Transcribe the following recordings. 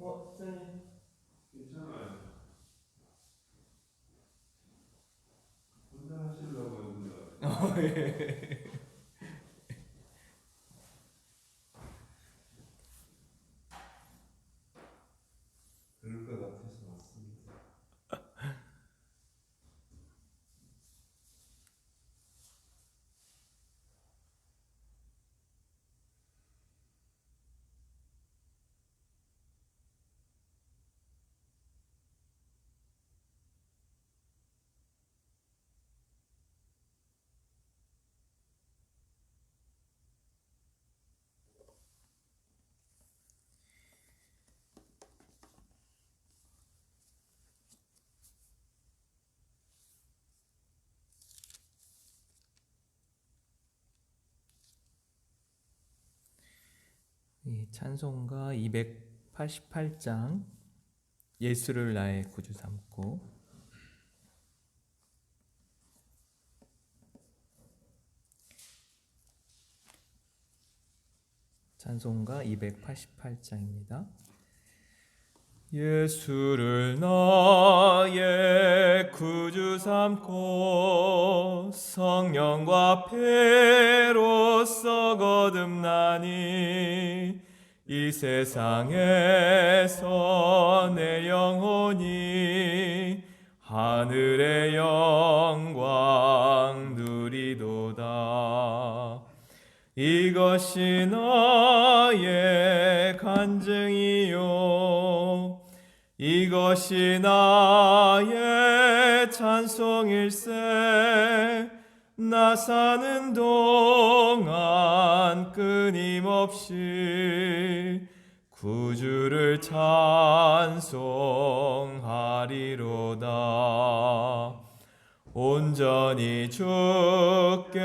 선생님. 괜찮아요. 혼자 하시려고 했는데. 예. 그럴 것 같아서 왔습니다. 이 찬송가 288장 예수를 나의 구주 삼고. 찬송가 288장입니다. 예수를 나의 구주 삼고 성령과 피로써 거듭나니 이 세상에서 내 영혼이 하늘의 영광 누리도다. 이것이 나의 간증이요 이것이 나의 찬송일세. 나 사는 동안 끊임없이 구주를 찬송하리로다. 온전히 주께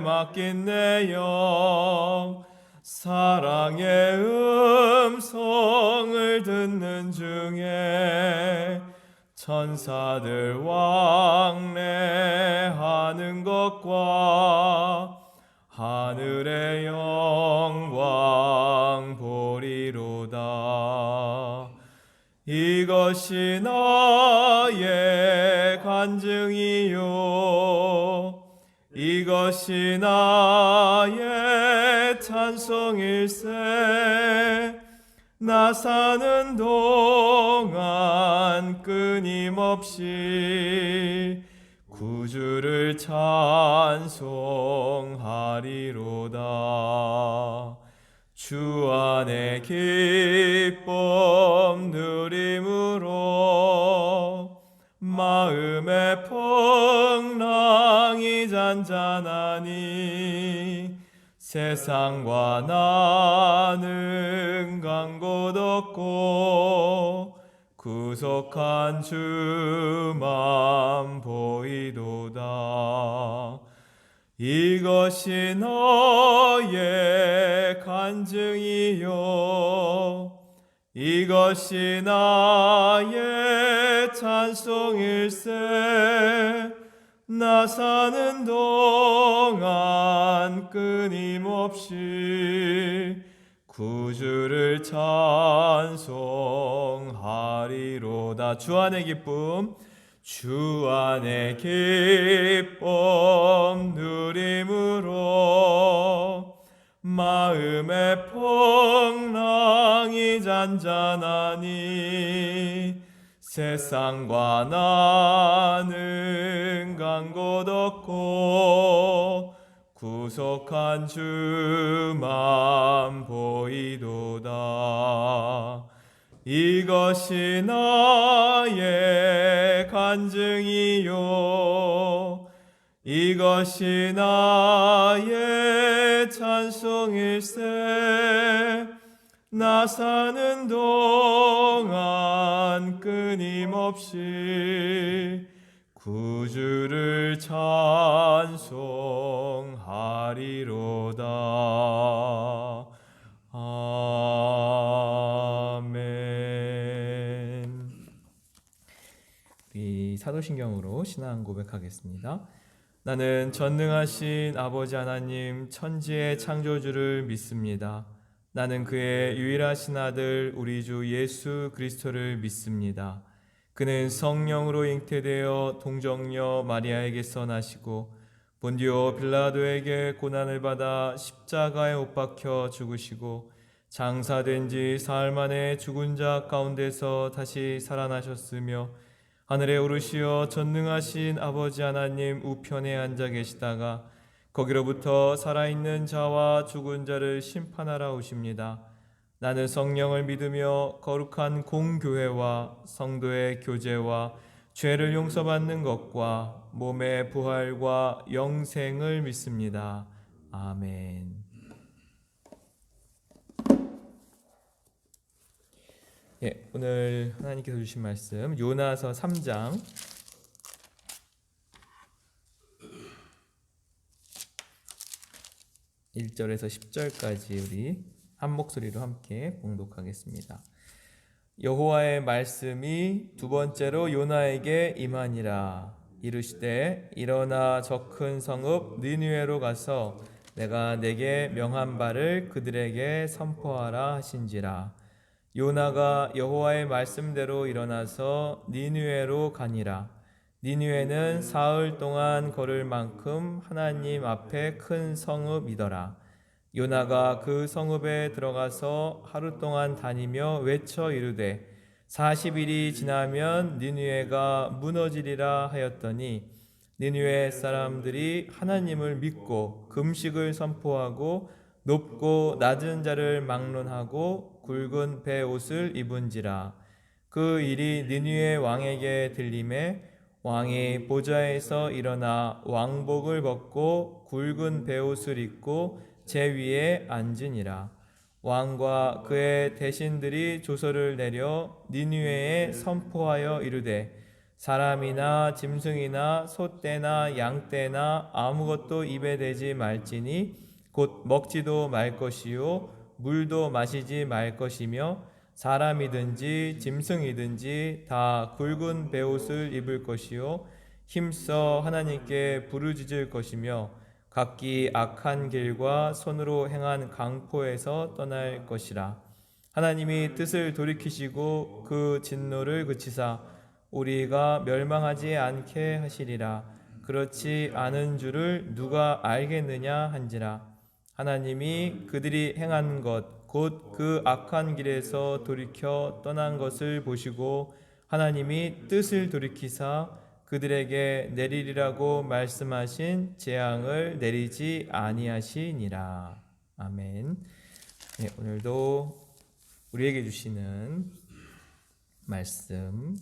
맡긴 내 영 사랑의 음성을 듣는 중에 천사들 왕래하는 것과 하늘의 영광 보리로다. 이것이 나의 간증이요 이것이 나의 찬송일세. 나 사는 동안 끊임없이 구주를 찬송하리로다. 주 안에 기쁨 누림으로 마음의 풍랑이 잔잔하니 세상과 나는 간 곳 없고 구속한 주만 보이도다. 이것이 너의 간증이요 이것이 나의 찬송일세. 나 사는 동안 끊임없이 구주를 찬송하리로다. 주 안의 기쁨 주 안에 기쁨 누림으로 마음의 풍랑이 잔잔하니 세상과 나는 간 곳 없고 구속한 주만 보이도다. 이것이 나의 간증이요 이것이 나의 찬송일세. 나 사는 동안 끊임없이 구주를 찬송하리로다. 아멘. 우리 사도신경으로 신앙 고백하겠습니다. 나는 전능하신 아버지 하나님 천지의 창조주를 믿습니다. 나는 그의 유일하신 아들 우리 주 예수 그리스도를 믿습니다. 그는 성령으로 잉태되어 동정녀 마리아에게서 나시고 본디오 빌라도에게 고난을 받아 십자가에 못 박혀 죽으시고 장사된 지 사흘 만에 죽은 자 가운데서 다시 살아나셨으며 하늘에 오르시어 전능하신 아버지 하나님 우편에 앉아 계시다가 거기로부터 살아있는 자와 죽은 자를 심판하러 오십니다. 나는 성령을 믿으며 거룩한 공교회와 성도의 교제와 죄를 용서받는 것과 몸의 부활과 영생을 믿습니다. 아멘. 예, 오늘 하나님께서 주신 말씀 요나서 3장 1절에서 10절까지 우리 한 목소리로 함께 봉독하겠습니다. 여호와의 말씀이 두 번째로 요나에게 임하니라. 이르시되 일어나 저 큰 성읍 니느웨로 가서 내가 내게 명한 바를 그들에게 선포하라 하신지라. 요나가 여호와의 말씀대로 일어나서 니느웨로 가니라. 니느웨는 사흘 동안 걸을 만큼 하나님 앞에 큰 성읍이더라. 요나가 그 성읍에 들어가서 하루 동안 다니며 외쳐 이르되 40일이 지나면 니느웨가 무너지리라 하였더니 니느웨 사람들이 하나님을 믿고 금식을 선포하고 높고 낮은 자를 막론하고 굵은 베옷을 입은지라. 그 일이 니느웨 왕에게 들림에 왕이 보좌에서 일어나 왕복을 벗고 굵은 베옷을 입고 제 위에 앉으니라. 왕과 그의 대신들이 조서를 내려 니느웨에 선포하여 이르되 사람이나 짐승이나 소떼나 양떼나 아무것도 입에 대지 말지니 곧 먹지도 말 것이요 물도 마시지 말 것이며 사람이든지 짐승이든지 다 굵은 베옷을 입을 것이요 힘써 하나님께 부르짖을 것이며 각기 악한 길과 손으로 행한 강포에서 떠날 것이라. 하나님이 뜻을 돌이키시고 그 진노를 그치사 우리가 멸망하지 않게 하시리라. 그렇지 않은 줄을 누가 알겠느냐 한지라. 하나님이 그들이 행한 것 곧 그 악한 길에서 돌이켜 떠난 것을 보시고 하나님이 뜻을 돌이키사 그들에게 내리리라고 말씀하신 재앙을 내리지 아니하시니라. 아멘. 네, 오늘도 우리에게 주시는 말씀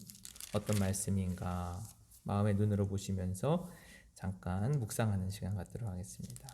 어떤 말씀인가 마음의 눈으로 보시면서 잠깐 묵상하는 시간 갖도록 하겠습니다.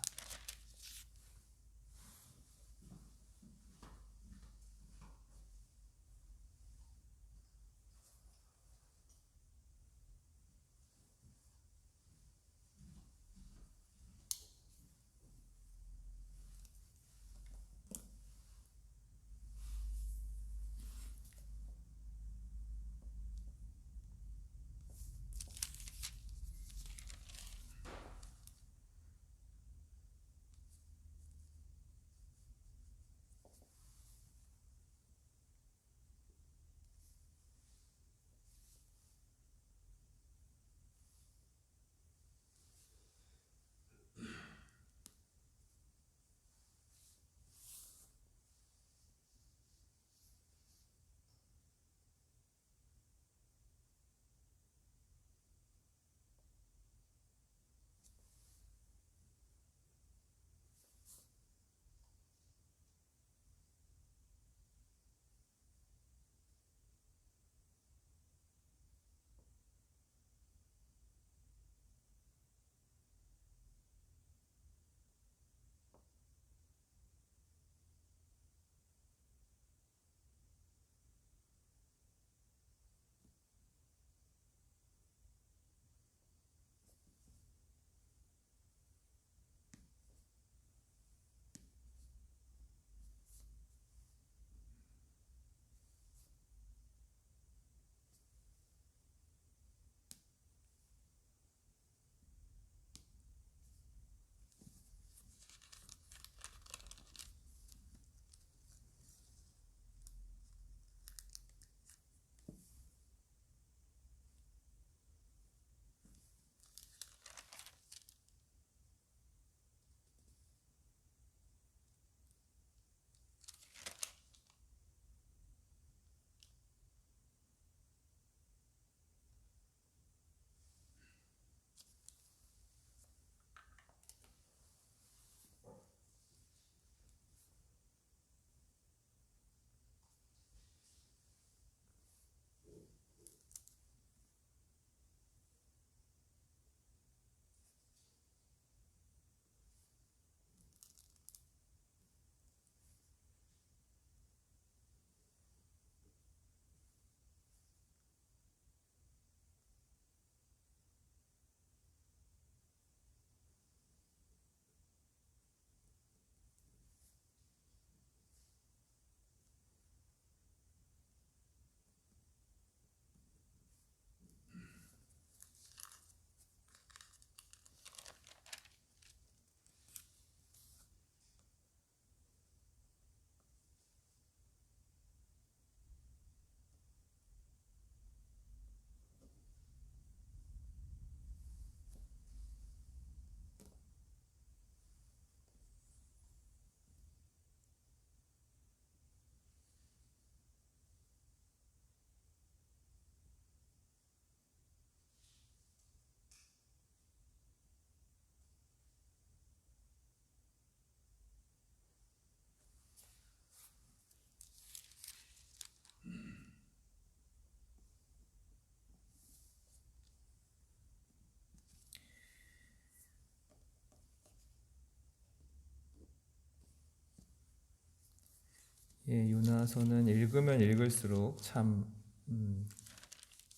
예, 요나서는 읽으면 읽을수록 참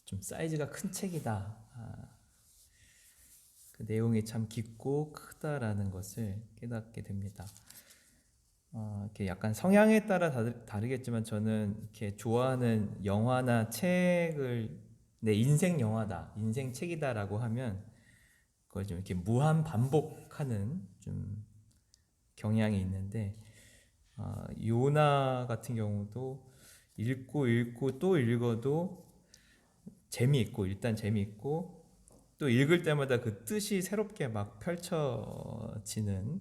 좀 사이즈가 큰 책이다. 그 내용이 참 깊고 크다라는 것을 깨닫게 됩니다. 이렇게 약간 성향에 따라 다르겠지만 저는 이렇게 좋아하는 영화나 책을 내 인생 영화다, 인생 책이다라고 하면 그걸 좀 이렇게 무한 반복하는 좀 경향이 있는데 요나 같은 경우도 읽고 또 읽어도 재미있고 일단 재미있고 또 읽을 때마다 그 뜻이 새롭게 막 펼쳐지는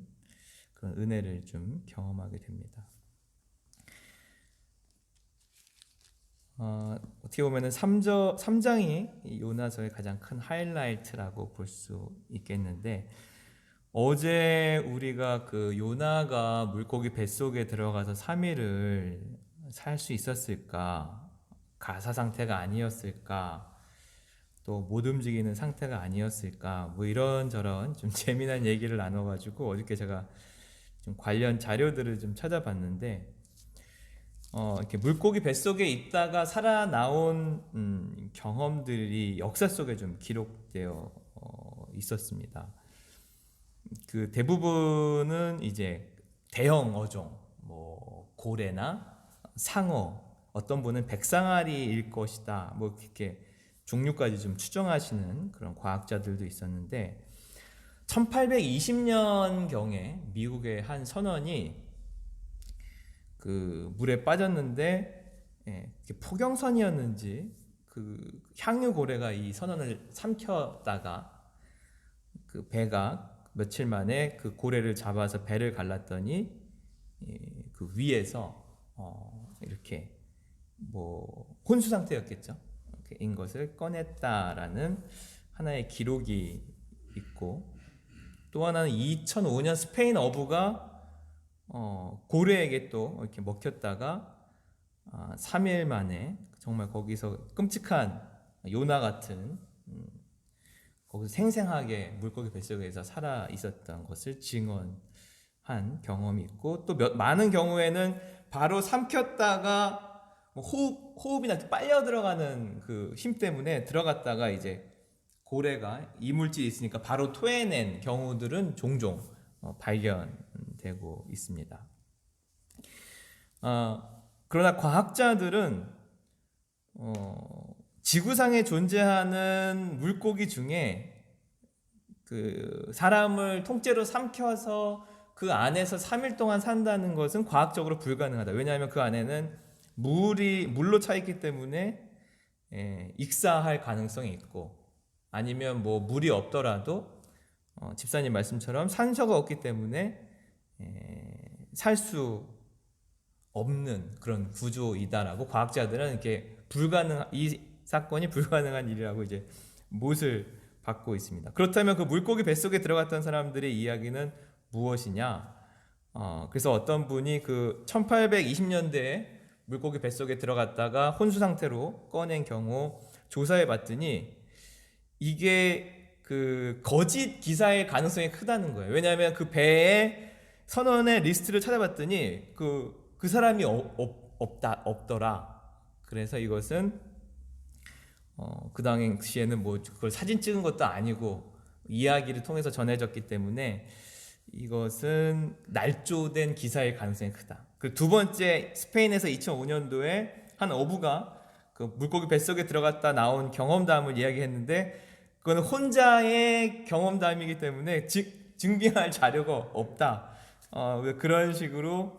그런 은혜를 좀 경험하게 됩니다. 어떻게 보면은 3장이 요나서의 가장 큰 하이라이트라고 볼 수 있겠는데 어제 우리가 그 요나가 물고기 뱃속에 들어가서 3일을 살 수 있었을까? 가사 상태가 아니었을까? 또 못 움직이는 상태가 아니었을까? 뭐 이런저런 좀 재미난 얘기를 나눠가지고 어저께 제가 좀 관련 자료들을 좀 찾아봤는데 이렇게 물고기 뱃속에 있다가 살아나온 경험들이 역사 속에 좀 기록되어 있었습니다. 그 대부분은 이제 대형 어종, 뭐 고래나 상어, 어떤 분은 백상아리일 것이다. 뭐 이렇게 종류까지 좀 추정하시는 그런 과학자들도 있었는데 1820년 경에 미국의 한 선원이 그 물에 빠졌는데 포경선이었는지 그 향유고래가 이 선원을 삼켰다가 그 배가 며칠 만에 그 고래를 잡아서 배를 갈랐더니 그 위에서 이렇게 뭐 혼수 상태였겠죠. 인 것을 꺼냈다라는 하나의 기록이 있고 또 하나는 2005년 스페인 어부가 고래에게 또 이렇게 먹혔다가 3일 만에 정말 거기서 끔찍한 요나 같은 거기서 생생하게 물고기 뱃속에서 살아 있었던 것을 증언한 경험이 있고 또 많은 경우에는 바로 삼켰다가 뭐 호흡이나 빨려 들어가는 그 힘 때문에 들어갔다가 이제 고래가 이물질이 있으니까 바로 토해낸 경우들은 종종 발견되고 있습니다. 그러나 과학자들은 지구상에 존재하는 물고기 중에 그 사람을 통째로 삼켜서 그 안에서 3일 동안 산다는 것은 과학적으로 불가능하다. 왜냐하면 그 안에는 물로 차 있기 때문에 익사할 가능성이 있고 아니면 뭐 물이 없더라도 집사님 말씀처럼 산소가 없기 때문에 살 수 없는 그런 구조이다라고 과학자들은 이렇게 이 사건이 불가능한 일이라고 이제 못을 받고 있습니다. 그렇다면 그 물고기 뱃속에 들어갔던 사람들의 이야기는 무엇이냐? 그래서 어떤 분이 그 1820년대에 물고기 뱃속에 들어갔다가 혼수 상태로 꺼낸 경우 조사해 봤더니 이게 그 거짓 기사의 가능성이 크다는 거예요. 왜냐하면 그 배에 선원의 리스트를 찾아봤더니 그 사람이 없더라. 그래서 이것은 그 당시에는 뭐 그걸 사진 찍은 것도 아니고 이야기를 통해서 전해졌기 때문에 이것은 날조된 기사의 가능성이 크다. 그 두 번째 스페인에서 2005년도에 한 어부가 그 물고기 뱃속에 들어갔다 나온 경험담을 이야기했는데 그거는 혼자의 경험담이기 때문에 증빙할 자료가 없다. 그런 식으로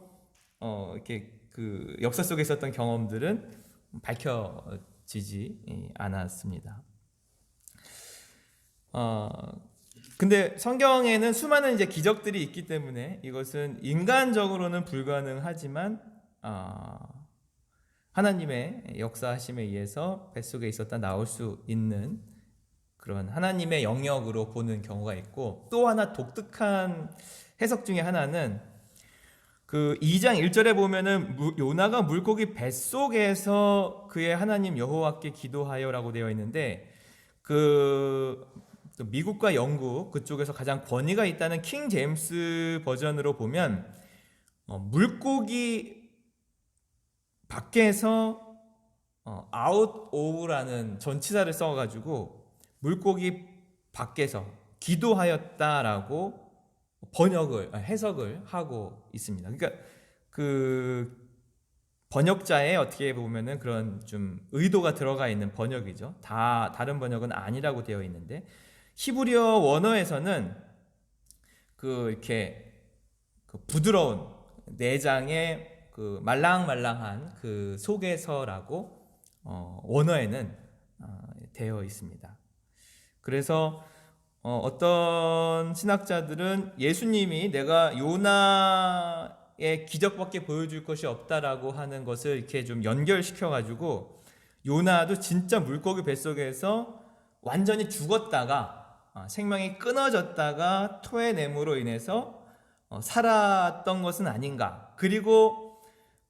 이렇게 그 역사 속에 있었던 경험들은 밝혀지지 않았습니다. 근데 성경에는 수많은 이제 기적들이 있기 때문에 이것은 인간적으로는 불가능하지만 하나님의 역사하심에 의해서 뱃속에 있었다 나올 수 있는 그런 하나님의 영역으로 보는 경우가 있고 또 하나 독특한 해석 중에 하나는 그 2장 1절에 보면은 요나가 물고기 뱃속에서 그의 하나님 여호와께 기도하여라고 되어 있는데 그 미국과 영국 그쪽에서 가장 권위가 있다는 킹 제임스 버전으로 보면 물고기 밖에서 out of라는 전치사를 써가지고 물고기 밖에서 기도하였다라고 해석을 하고 있습니다. 그러니까 그 번역자의 어떻게 보면은 그런 좀 의도가 들어가 있는 번역이죠. 다른 번역은 아니라고 되어 있는데 히브리어 원어에서는 이렇게 그 부드러운 내장의 그 말랑말랑한 그 속에서라고 원어에는 되어 있습니다. 그래서 어떤 신학자들은 예수님이 내가 요나의 기적밖에 보여줄 것이 없다라고 하는 것을 이렇게 좀 연결시켜 가지고 요나도 진짜 물고기 뱃속에서 완전히 죽었다가 생명이 끊어졌다가 토해냄으로 인해서 살았던 것은 아닌가. 그리고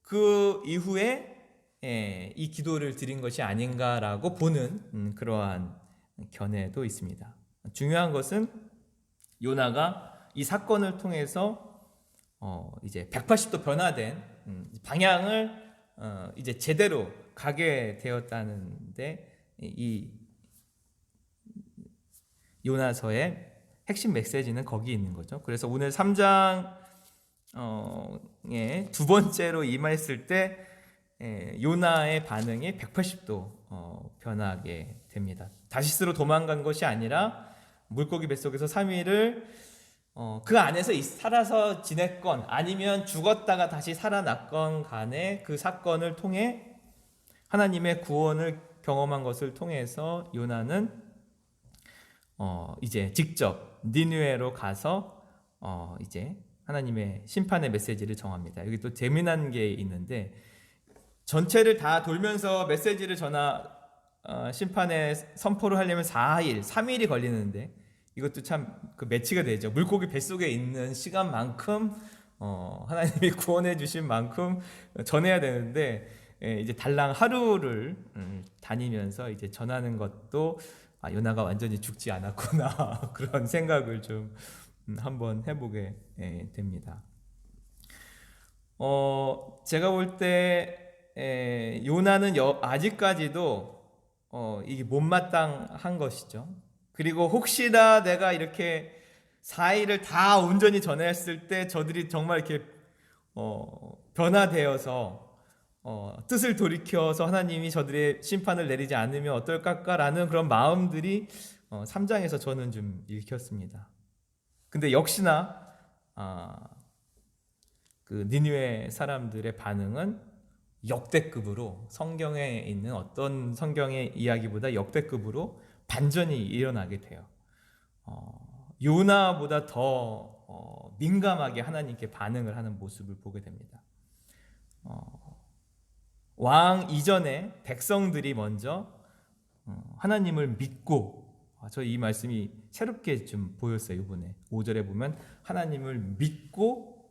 그 이후에 이 기도를 드린 것이 아닌가라고 보는 그러한 견해도 있습니다. 중요한 것은 요나가 이 사건을 통해서 이제 180도 변화된 방향을 이제 제대로 가게 되었다는데 이 요나서의 핵심 메시지는 거기 있는 거죠. 그래서 오늘 3장에 두 번째로 임했을 때 요나의 반응이 180도 변하게 됩니다. 다시스로 도망간 것이 아니라 물고기 뱃속에서 3일을 그 안에서 살아서 지냈건 아니면 죽었다가 다시 살아났건 간에 그 사건을 통해 하나님의 구원을 경험한 것을 통해서 요나는 이제 직접 니느웨로 가서 이제 하나님의 심판의 메시지를 전합니다. 여기 또 재미난 게 있는데 전체를 다 돌면서 메시지를 심판의 선포를 하려면 4일, 3일이 걸리는데 이것도 참 그 매치가 되죠. 물고기 뱃속에 있는 시간만큼 하나님이 구원해 주신 만큼 전해야 되는데 이제 달랑 하루를 다니면서 이제 전하는 것도 요나가 완전히 죽지 않았구나 그런 생각을 좀 한번 해보게 됩니다. 제가 볼 때 요나는 아직까지도 이게 못마땅한 것이죠. 그리고 혹시나 내가 이렇게 4일을 다 온전히 전했을 때 저들이 정말 이렇게 변화되어서 뜻을 돌이켜서 하나님이 저들의 심판을 내리지 않으면 어떨까라는 그런 마음들이 3장에서 저는 좀 읽혔습니다. 근데 역시나 그 니느웨 사람들의 반응은 역대급으로 성경에 있는 어떤 성경의 이야기보다 역대급으로 반전이 일어나게 돼요. 요나보다 더 민감하게 하나님께 반응을 하는 모습을 보게 됩니다. 왕 이전에 백성들이 먼저 하나님을 믿고 저 이 말씀이 새롭게 좀 보였어요. 이번에 5절에 보면 하나님을 믿고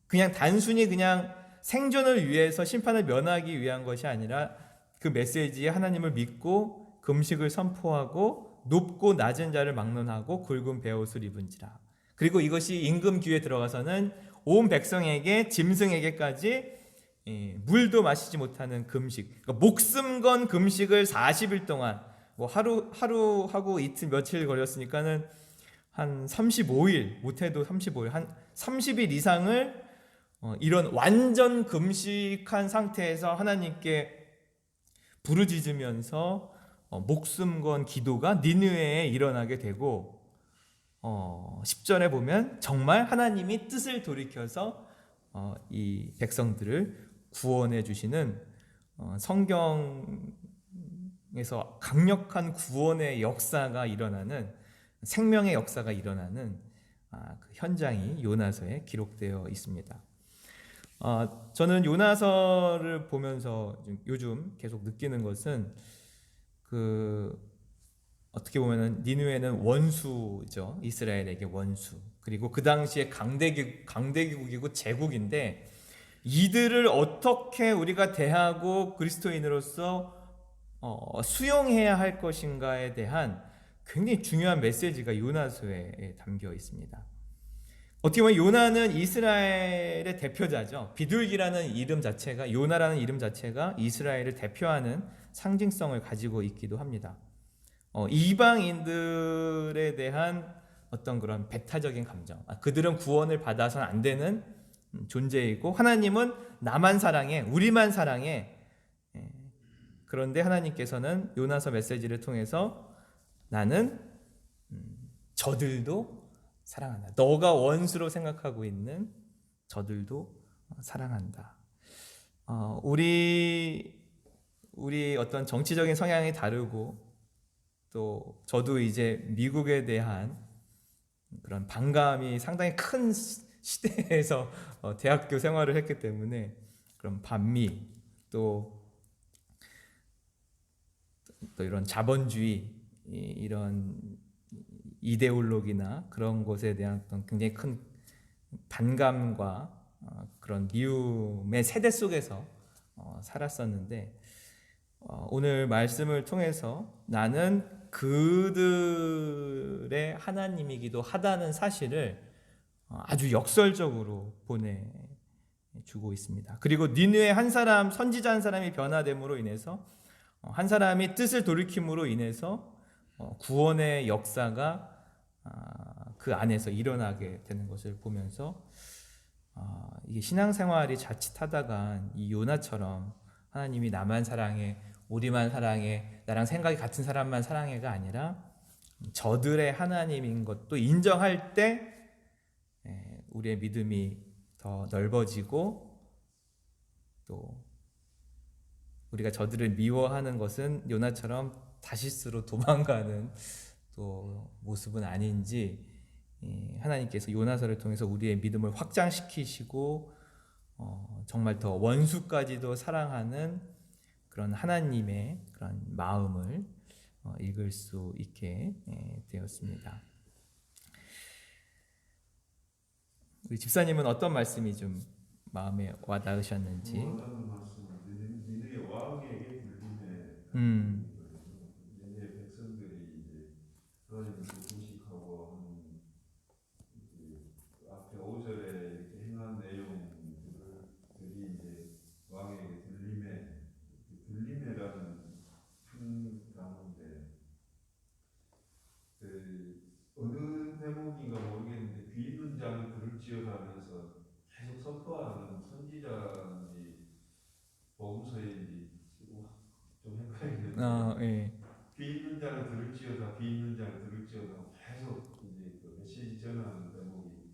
그냥 단순히 그냥 생존을 위해서 심판을 면하기 위한 것이 아니라 그 메시지에 하나님을 믿고 금식을 선포하고 높고 낮은 자를 막론하고 굵은 베옷을 입은지라. 그리고 이것이 임금 귀에 들어가서는 온 백성에게 짐승에게까지 물도 마시지 못하는 금식, 그러니까 목숨 건 금식을 40일 동안 뭐 하루 하고 이틀 며칠 걸렸으니까는 한 35일 못해도 35일 한 30일 이상을 이런 완전 금식한 상태에서 하나님께 부르짖으면서 목숨 건 기도가 니느웨에 일어나게 되고 10절에 보면 정말 하나님이 뜻을 돌이켜서 이 백성들을 구원해 주시는 성경에서 강력한 구원의 역사가 일어나는 생명의 역사가 일어나는 그 현장이 요나서에 기록되어 있습니다. 저는 요나서를 보면서 요즘 계속 느끼는 것은 어떻게 보면은 니느웨는 원수죠. 이스라엘에게 원수. 그리고 그 당시에 강대국이고 제국인데 이들을 어떻게 우리가 대하고 그리스도인으로서 수용해야 할 것인가에 대한 굉장히 중요한 메시지가 요나서에 담겨 있습니다. 어떻게 보면 요나는 이스라엘의 대표자죠. 비둘기라는 이름 자체가, 요나라는 이름 자체가 이스라엘을 대표하는 상징성을 가지고 있기도 합니다. 이방인들에 대한 어떤 그런 배타적인 감정, 그들은 구원을 받아서는 안 되는 존재이고 하나님은 나만 사랑해, 우리만 사랑해. 예. 그런데 하나님께서는 요나서 메시지를 통해서 나는 저들도 사랑한다. 너가 원수로 생각하고 있는 저들도 사랑한다. 우리 어떤 정치적인 성향이 다르고 또 저도 이제 미국에 대한 그런 반감이 상당히 큰 시대에서 대학교 생활을 했기 때문에 그런 반미 또 이런 자본주의 이런 이데올로기나 그런 것에 대한 어떤 굉장히 큰 반감과 그런 미움의 세대 속에서 살았었는데 오늘 말씀을 통해서 나는 그들의 하나님이기도 하다는 사실을 아주 역설적으로 보내주고 있습니다. 그리고 니느웨 한 사람, 선지자 한 사람이 변화됨으로 인해서 한 사람이 뜻을 돌이킴으로 인해서 구원의 역사가 그 안에서 일어나게 되는 것을 보면서 이게 신앙생활이 자칫하다간 이 요나처럼 하나님이 나만 사랑해, 우리만 사랑해, 나랑 생각이 같은 사람만 사랑해가 아니라 저들의 하나님인 것도 인정할 때 우리의 믿음이 더 넓어지고 또 우리가 저들을 미워하는 것은 요나처럼 다시스로 도망가는 또 모습은 아닌지 하나님께서 요나서를 통해서 우리의 믿음을 확장시키시고 정말 더 원수까지도 사랑하는 그런 하나님의 그런 마음을 읽을 수 있게 되었습니다. 우리 집사님은 어떤 말씀이 좀 마음에 와 닿으셨는지. 원하는 말씀은 니네 왕에게 들림에 음, 니네 백성들이 이제 하나님을 불신하고 하는 앞에 5절에 이렇게 행한 내용들이 이제 왕에게 들림에라는 한 단어인데 어느 대목인가 모르겠는데 귀 있는 자는 들을지어다 하면서 계속 선포하는 선지자인지 복음서인지 좀 헷갈리는데 예. 귀 있는 자는 들을지어다 귀 있는 자는 들을지어다 계속 이제 그 메시지 전하는 대목이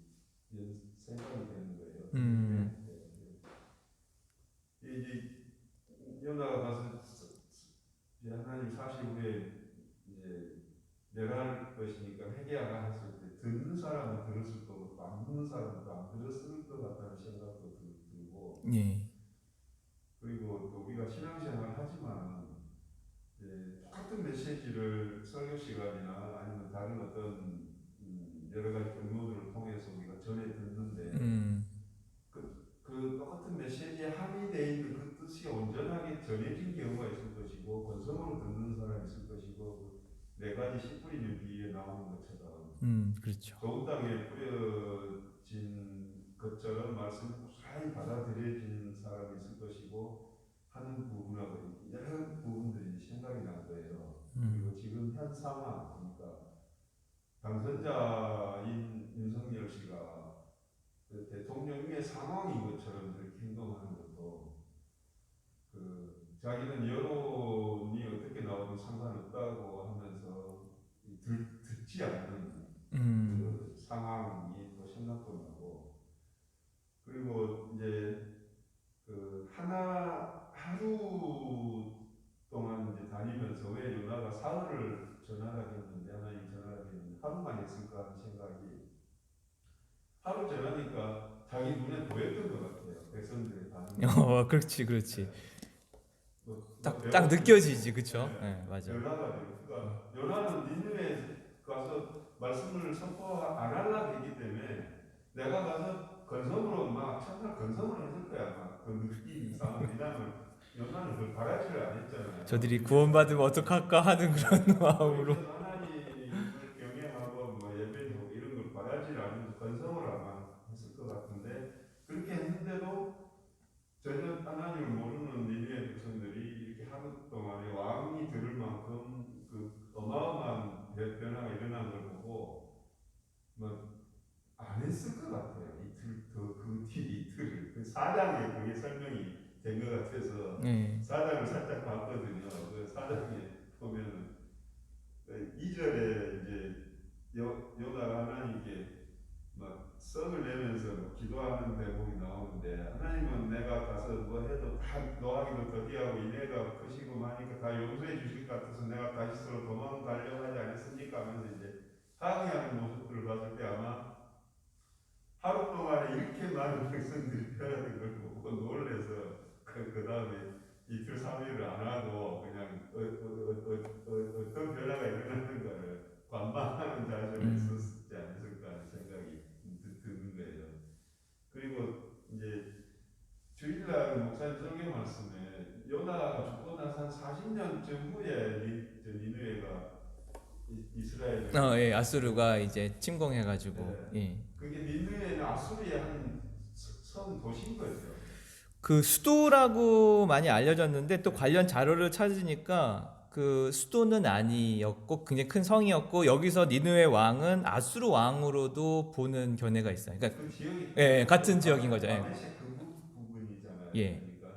생각이 되는 거예요. 이제 요나가 가서 하나님 사실 우리 이제 멸할 것이니까 회개하라 했을 때 듣는 사람은 들었을 거고 안 듣는 사람은 또 안 들었을 것 같다는 생각도 들고 예. 그리고 또 우리가 신앙생활 하지만 똑같은 메시지를 설교 시간이나 아니면 다른 어떤 여러 가지 경로들을 통해서 우리가 전해 듣는데 그 똑같은 메시지에 함의되어 있는 그 뜻이 온전하게 전해진 경우가 있을 것이고 건성으로 듣는 사람이 있을 것이고 네 가지 씨 뿌리는 비유에 나오는 것처럼 그렇죠. 좋은 땅에 뿌려진 것처럼 말씀이 무사히 받아들여진 사람이 있을 것이고 하는 부분하고 여러 부분들이 생각이 난 거예요. 그리고 지금 현 상황 그러니까 당선자인 윤석열 씨가 그 대통령의 상황인 것처럼 그렇게 행동하는 것도 자기는 여론이 어떻게 나오든 상관없다고 하면서 듣지 않는 그 상황이 또 생각도 나고 그리고 이제 하루 동안 이제 다니면서 왜 요나가 사흘을 전하라고 했는데 하나님 전하라고 했는데 하루만 했을까 하는 생각이 하루 전하니까 자기 눈에 보였던 것 같아요. 백성들의 반응. 그렇지. 딱 느껴지지, 그렇죠? 네, 맞아. 변화가 돼요. 그러니까 요나는 니느웨에 가서 말씀을 선포 안 하려고 했기 때문에 내가 가서 건성으로 막 참나 건성으로 했을 거야. 막 그 느낌 이상. 왜냐하면 요나는 그 바라지를 안 했잖아요. 저들이 구원받으면 어떡할까 하는 그런 마음으로. 하나님을 경외하고 뭐 예배하고 이런 걸 바라지를 않으면서 건성으로 아마 것 같은데 그렇게 했는데도 전혀 하나님을 모르는 니느웨 백성들이 이렇게 하루 동안에 왕이 들을 만큼 그 어마어마한 변화가 일어난 걸 보고 뭐 안 했을 것 같아요. 이틀 더그 뒤 이틀 그 사장에 그게 설명이 된 것 같아서 네. 사장을 살짝 봤거든요. 그 사장에 보면은 2절에 이제 요나가 하나님께 막 썩을 내면서 뭐 기도하는 대목이 나오는데 하나님은 내가 가서 뭐 해도 다 노하기도 더디하고 이내가 크시고 하니까 다 용서해 주실 것 같아서 내가 다시스로 도망가려고 하지 않았습니까 하면서 이제 항의하는 모습들을 봤을 때 아마 하루 동안에 이렇게 많은 백성들이 변화된 걸 보고 놀래서 그 다음에 이틀 3일을 안 하고 그냥 어떤 변화가 일어나는가를 관망하는 자세로 있었지 않았을까 하는 생각이 드는 거예요. 그리고 이제 주일날 목사님 설교 말씀에 요나가 죽고 나서 한 40년 전후에 니느웨가 이스라엘을 예, 아수르가 이제 침공해가지고, 네. 예. 그게 니느웨는 아수르의 한 성 도시인 거죠. 그 수도라고 많이 알려졌는데 또 관련 자료를 찾으니까 그 수도는 아니었고 굉장히 큰 성이었고 여기서 니느웨 왕은 아수르 왕으로도 보는 견해가 있어요. 그러니까 그 지역이 예, 같은 지역인 거죠. 예. 다메섹 그 부분이잖아요. 예. 그러니까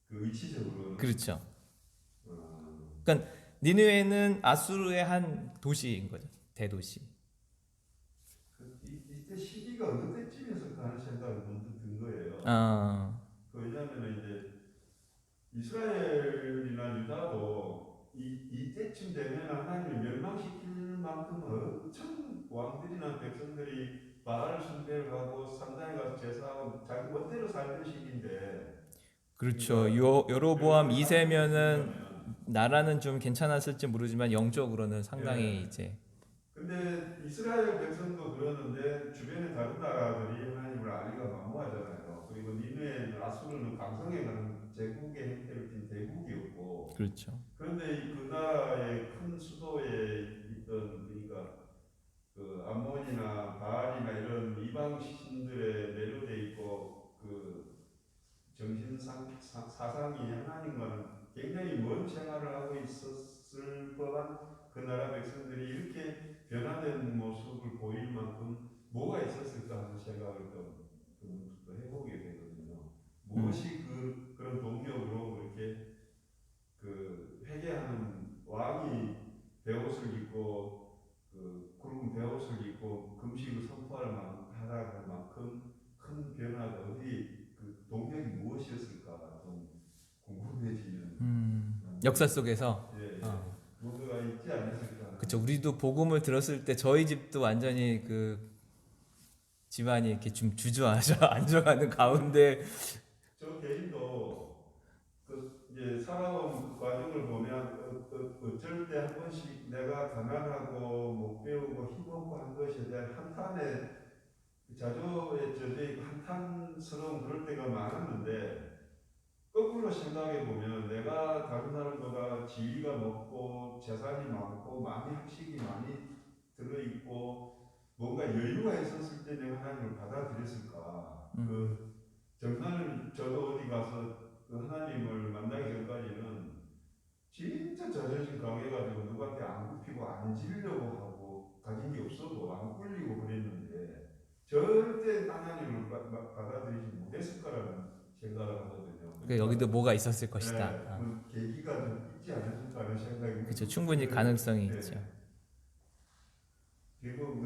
그 위치적으로는 그렇죠. 어, 그러니까 니느웨는 아수르의 한 도시인 거죠. 대도시. 이때 시기가 어느 때쯤이었을까 하는 생각이 문득 든 거예요. 아, 왜냐하면 이제 이스라엘이나 유다도 이때쯤 되면 하나님을 멸망시킬 만큼 엄청 왕들이나 백성들이 바알 숭배를 하고 산당에 가서 제사하고 자기 멋대로 살던 시기인데 그렇죠. 그러니까 여로보암 멸망을 2세면은 시키려면 나라는 좀 괜찮았을지 모르지만 영적으로는 상당히 예. 이제 근데 이스라엘 백성도 그러는데 주변의 다른 나라들이 하나님을 알기가 만무하잖아요. 그리고 니느웨는 아수르는 강성에 가는 제국의 형태를 띤 대국이었고 그렇죠. 그런데 그 나라의 큰 수도에 있던 그러니까 그 암몬이나 바알이나 이런 이방 신들에 매료돼 있고 그 정신 사상이 하나님과는 굉장히 먼 생활을 하고 있었을 법한 그 나라 백성들이 이렇게 변화된 모습을 보일 만큼 뭐가 있었을까 하는 생각을 또 해보게 되거든요. 무엇이 그런 동력으로 그렇게 그 회개하는 왕이 베옷을 입고 그 굵은 베옷을 입고 금식을 선포할 만큼 큰 변화가 어디 그 동력이 무엇이었을까 좀 궁금해지는 역사 속에서 예, 예. 어. 뭔가가 있지 않았을까. 그렇죠. 우리도 복음을 들었을 때 저희 집도 완전히 그 집안이 이렇게 좀 주저앉아 앉아가는 가운데 저 개인도 그 이제 살아온 그 과정을 보면 어쩔 때 한 번씩 내가 가난하고 못 배우고 힘없고 한 것에 대한 한탄에 자조에 젖어 있고 한탄스러운 그럴 때가 많았는데 거꾸로 생각해 보면 내가 다른 사람보다 지위가 높고 재산이 많고 많이 학식이 많이 들어 있고 뭔가 여유가 있었을 때 내가 하나님을 받아들였을까? 그 정말을 저도 어디 가서 그 하나님을 만나기 전까지는 진짜 자존심 강해가지고 누구한테 안 굽히고 안 지려고 하고 가진 게 없어도 안 꿀리고 그랬는데 절대 하나님을 받아들이지 못했을 거라는 생각을 하거든요. 그 여기도 뭐가 있었을 네, 것이다. 그 계기가 좀 있지 않았을까 하는 생각이 그렇죠. 충분히 가능성이 네. 있죠. 그리고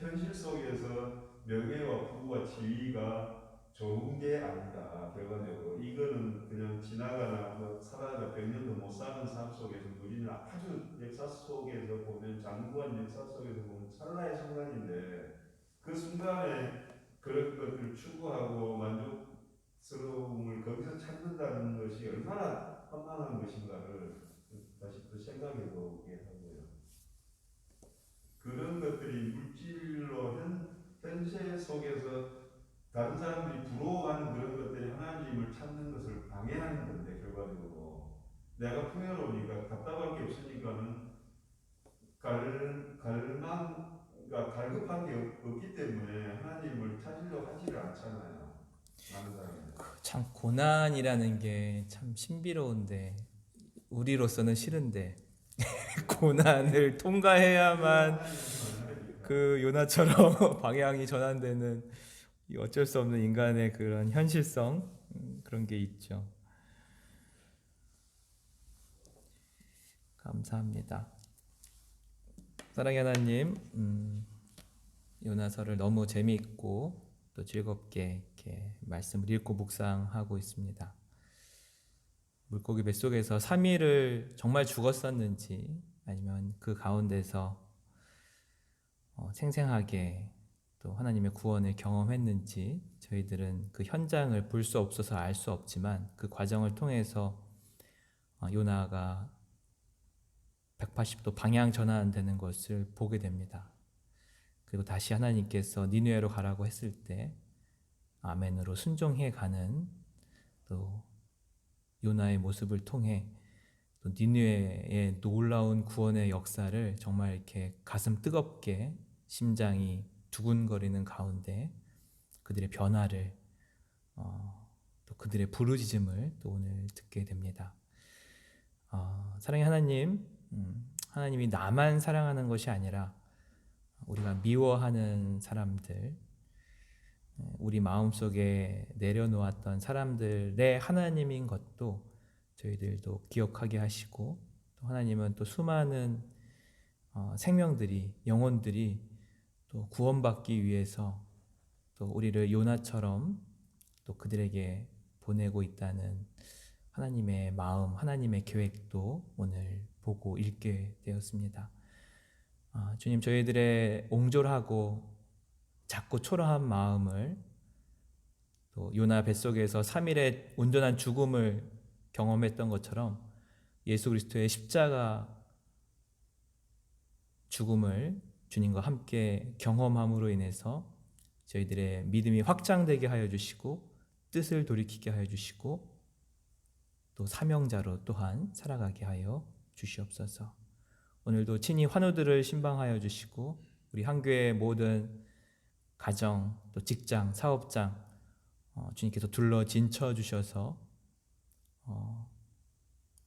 현실 속에서 명예와 부와 지위가 좋은 게 아니다. 결과적으로 이거는 그냥 지나가나 뭐 살아가 100년도 못 사는 삶 속에서 우리는 아주 역사 속에서 보면 장구한 역사 속에서 보면 찰나의 순간인데 그 순간에 그런 것들을 추구하고 만족스러움을 거기서 찾는다는 것이 얼마나 험난한 것인가를 다시 또 생각해 보게 하고요. 그런 것들이 물질로 현세 속에서 다른 사람들이 부러워하는 그런 것들이 하나님을 찾는 것을 방해하는 건데 결과적으로 내가 풍요로우니까 답답할 게 없으니까는 갈망 그러니까 갈급한 게 없기 때문에 하나님을 찾으려고 하지를 않잖아요. 많은 사람들이. 참 고난이라는 게 참 신비로운데 우리로서는 싫은데 고난을 통과해야만 그 요나처럼 방향이 전환되는 이 어쩔 수 없는 인간의 그런 현실성 그런 게 있죠. 감사합니다. 사랑의 하나님, 요나서를 너무 재미있고 또 즐겁게 이렇게 말씀을 읽고 묵상하고 있습니다. 물고기 뱃속에서 3일을 정말 죽었었는지 아니면 그 가운데서 생생하게 또 하나님의 구원을 경험했는지 저희들은 그 현장을 볼 수 없어서 알 수 없지만 그 과정을 통해서 요나가 180도 방향 전환되는 것을 보게 됩니다. 그리고 다시 하나님께서 니느웨로 가라고 했을 때 아멘으로 순종해 가는 또 요나의 모습을 통해 또 니느웨의 놀라운 구원의 역사를 정말 이렇게 가슴 뜨겁게 심장이 두근거리는 가운데 그들의 변화를 또 그들의 부르짖음을 또 오늘 듣게 됩니다. 사랑의 하나님, 하나님이 나만 사랑하는 것이 아니라 우리가 미워하는 사람들, 우리 마음속에 내려놓았던 사람들의 하나님인 것도 저희들도 기억하게 하시고 또 하나님은 또 수많은 생명들이 영혼들이 또 구원받기 위해서 또 우리를 요나처럼 또 그들에게 보내고 있다는 하나님의 마음, 하나님의 계획도 오늘 보고 읽게 되었습니다. 주님, 저희들의 옹졸하고 작고 초라한 마음을 또 요나 뱃속에서 3일의 온전한 죽음을 경험했던 것처럼 예수 그리스도의 십자가 죽음을 주님과 함께 경험함으로 인해서 저희들의 믿음이 확장되게 하여 주시고 뜻을 돌이키게 하여 주시고 또 사명자로 또한 살아가게 하여 주시옵소서. 오늘도 친히 환우들을 신방하여 주시고 우리 한교의 모든 가정 또 직장 사업장 주님께서 둘러 진쳐 주셔서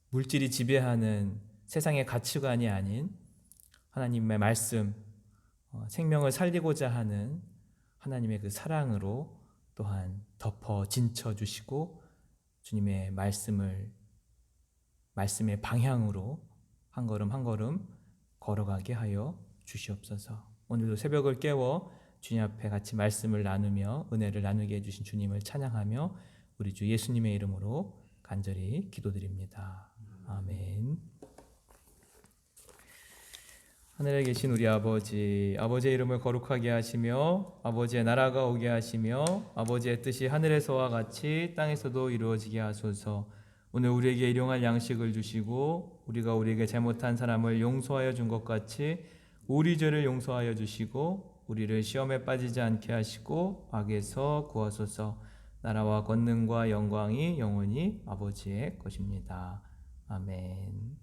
물질이 지배하는 세상의 가치관이 아닌 하나님의 말씀 생명을 살리고자 하는 하나님의 그 사랑으로 또한 덮어 진쳐 주시고 주님의 말씀의 방향으로 한 걸음 한 걸음 걸어가게 하여 주시옵소서. 오늘도 새벽을 깨워 주님 앞에 같이 말씀을 나누며 은혜를 나누게 해주신 주님을 찬양하며 우리 주 예수님의 이름으로 간절히 기도드립니다. 아멘. 하늘에 계신 우리 아버지, 아버지의 이름을 거룩하게 하시며 아버지의 나라가 오게 하시며 아버지의 뜻이 하늘에서와 같이 땅에서도 이루어지게 하소서. 오늘 우리에게 일용할 양식을 주시고 우리가 우리에게 잘못한 사람을 용서하여 준 것 같이 우리 죄를 용서하여 주시고 우리를 시험에 빠지지 않게 하시고 악에서 구하소서. 나라와 권능과 영광이 영원히 아버지의 것입니다. 아멘.